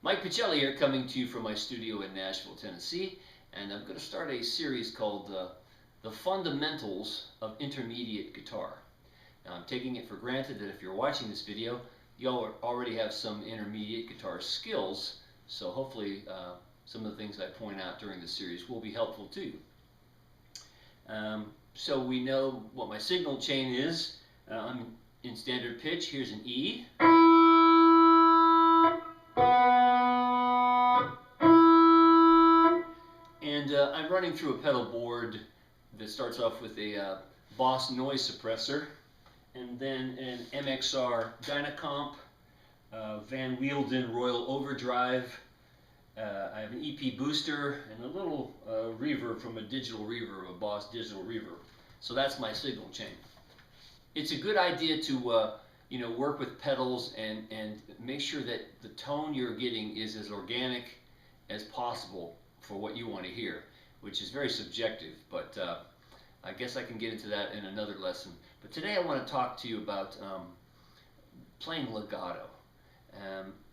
Mike Pachelli here, coming to you from my studio in Nashville, Tennessee, and I'm going to start a series called The Fundamentals of Intermediate Guitar. Now, I'm taking it for granted that if you're watching this video, you already have some intermediate guitar skills, so hopefully some of the things I point out during this series will be helpful to you. So we know what my signal chain is. I'm in standard pitch. Here's an E. And I'm running through a pedal board that starts off with a Boss noise suppressor, and then an MXR Dynacomp, Van Wielden Royal Overdrive. I have an EP booster and a little reverb from a digital reverb, a Boss digital reverb. So that's my signal chain. It's a good idea to work with pedals and make sure that the tone you're getting is as organic as possible for what you want to hear, which is very subjective, but I guess I can get into that in another lesson. But today I want to talk to you about playing legato.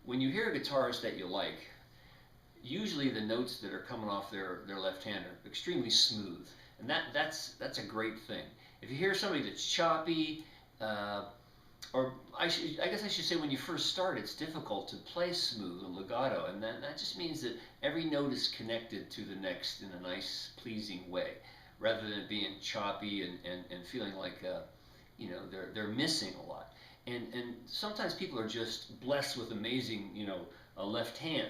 When you hear a guitarist that you like, usually the notes that are coming off their left hand are extremely smooth, and that's a great thing. If you hear somebody that's choppy, or I guess I should say when you first start, it's difficult to play smooth and legato, and that just means that every note is connected to the next in a nice, pleasing way, rather than it being choppy and feeling like they're missing a lot. And sometimes people are just blessed with amazing left hand.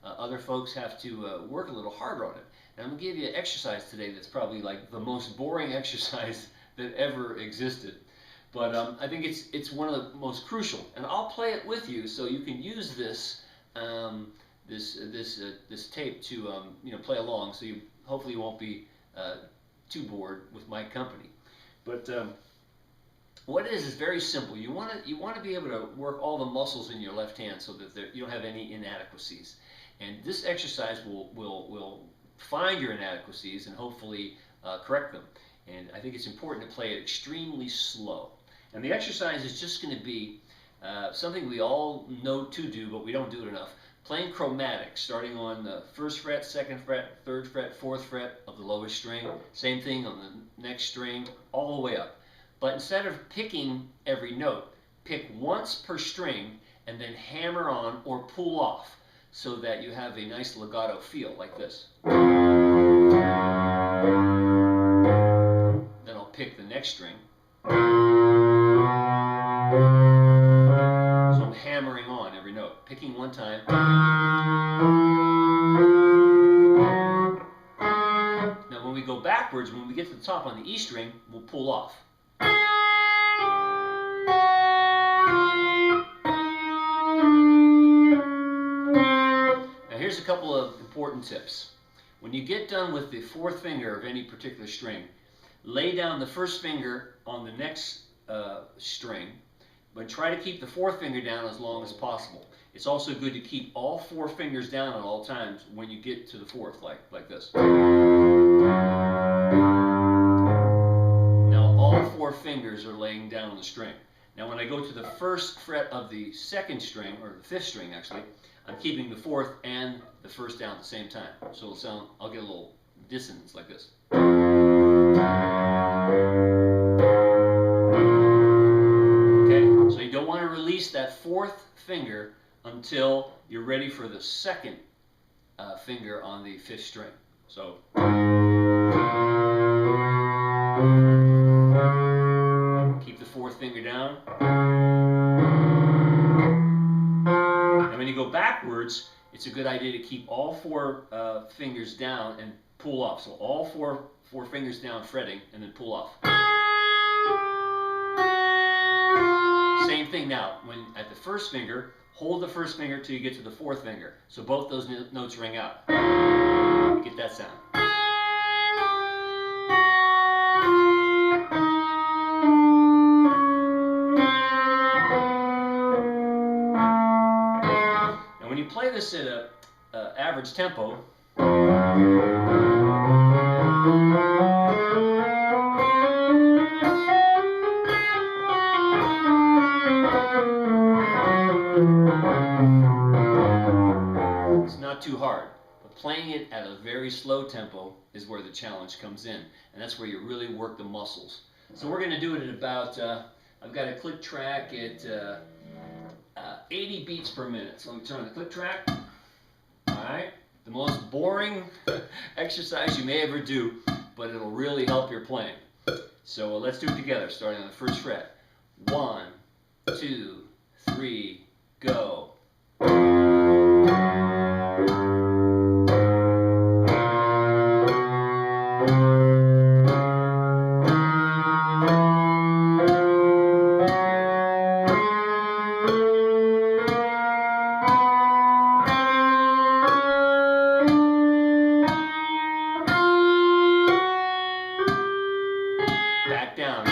Other folks have to work a little harder on it. And I'm going to give you an exercise today that's probably like the most boring exercise that ever existed. But I think it's one of the most crucial, and I'll play it with you so you can use this this tape to play along. So you hopefully you won't be too bored with my company. But what it is very simple. You want to be able to work all the muscles in your left hand so that you don't have any inadequacies. And this exercise will find your inadequacies and hopefully correct them. And I think it's important to play it extremely slow. And the exercise is just going to be something we all know to do, but we don't do it enough. Playing chromatic, starting on the 1st fret, 2nd fret, 3rd fret, 4th fret of the lowest string. Same thing on the next string, all the way up. But instead of picking every note, pick once per string and then hammer on or pull off so that you have a nice legato feel like this. Then I'll pick the next string. So I'm hammering on every note, picking one time. Now when we go backwards, when we get to the top on the E string, we'll pull off. Now here's a couple of important tips. When you get done with the 4th finger of any particular string, lay down the 1st finger on the next string, but try to keep the 4th finger down as long as possible. It's also good to keep all 4 fingers down at all times when you get to the 4th, like this. Now all 4 fingers are laying down on the string. Now when I go to the 1st fret of the 2nd string, or the 5th string actually, I'm keeping the 4th and the 1st down at the same time. So it'll sound, I'll get a little dissonance like this. Okay, so you don't want to release that 4th finger until you're ready for the 2nd finger on the 5th string. So keep the 4th finger down. And when you go backwards, it's a good idea to keep all 4 fingers down and pull off. So all four fingers down fretting and then pull off. Same thing now. When at the 1st finger, hold the 1st finger till you get to the 4th finger. So both those notes ring out. You get that sound. And when you play this at an average tempo, It's not too hard. But playing it at a very slow tempo is where the challenge comes in. And that's where you really work the muscles. So we're going to do it at about, I've got a click track at 80 beats per minute. So let me turn on the click track. Alright, the most boring exercise you may ever do, but it'll really help your playing. So let's do it together, starting on the first fret. 1, 2, 3, go. Back down.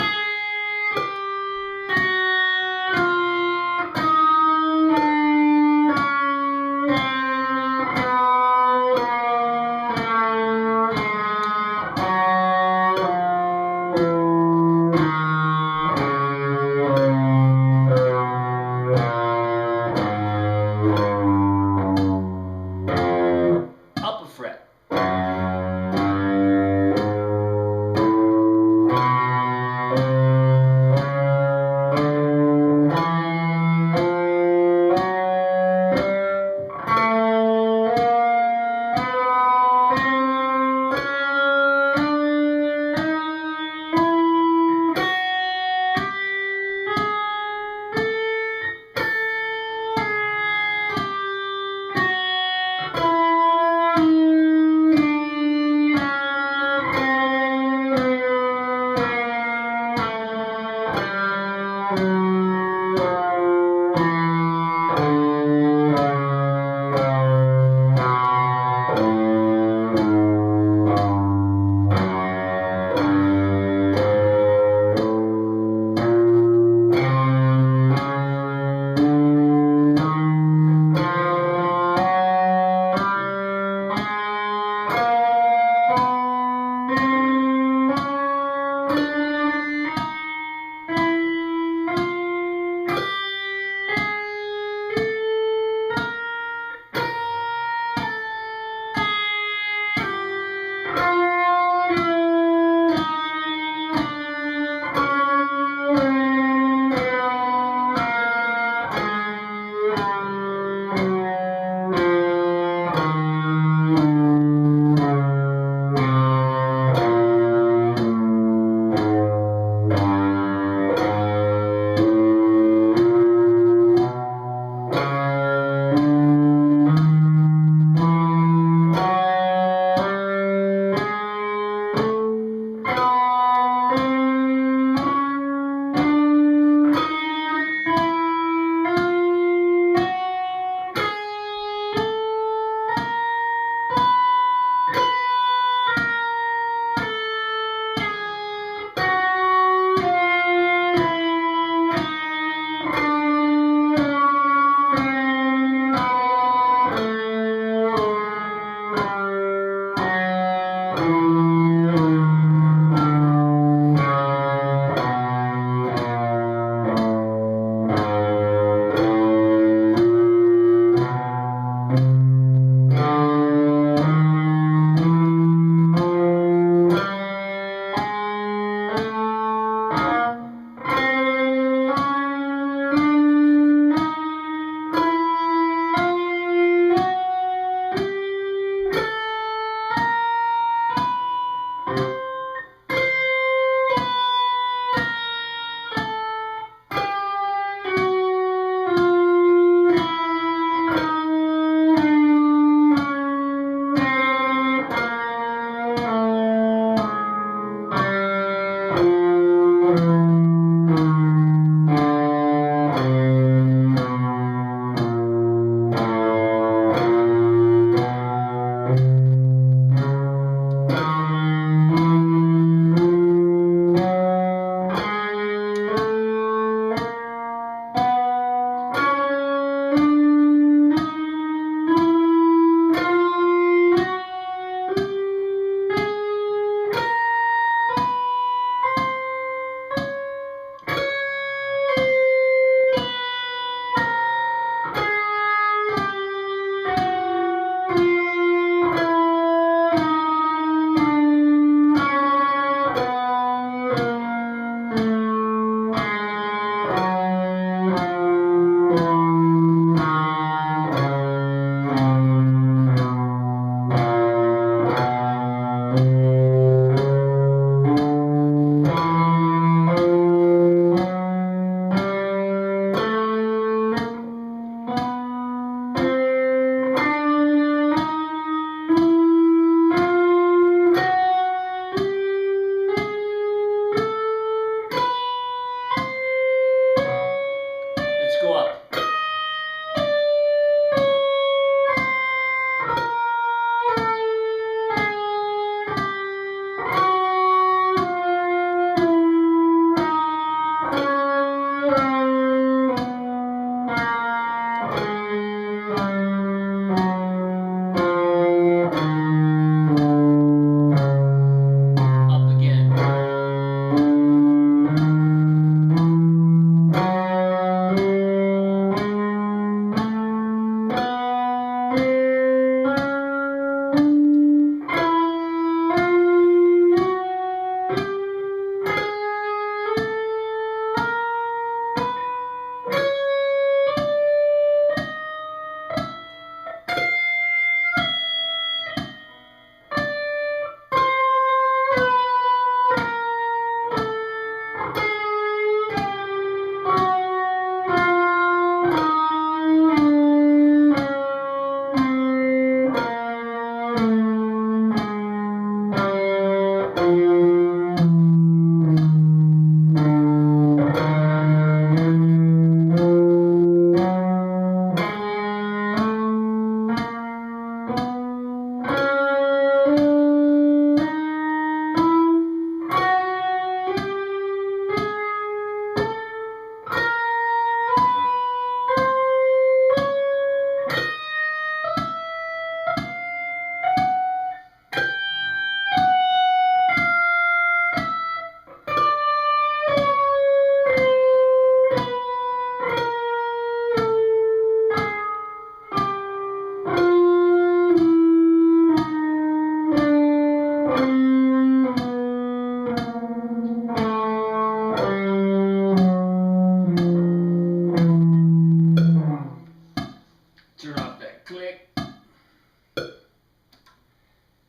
click.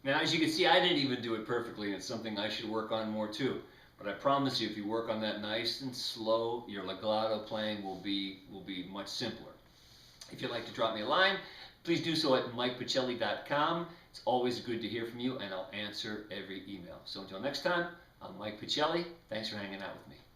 Now, as you can see, I didn't even do it perfectly, and it's something I should work on more too. But I promise you, if you work on that nice and slow, your legato playing will be much simpler. If you'd like to drop me a line, please do so at mikepachelli.com. It's always good to hear from you, and I'll answer every email. So until next time, I'm Mike Pachelli. Thanks for hanging out with me.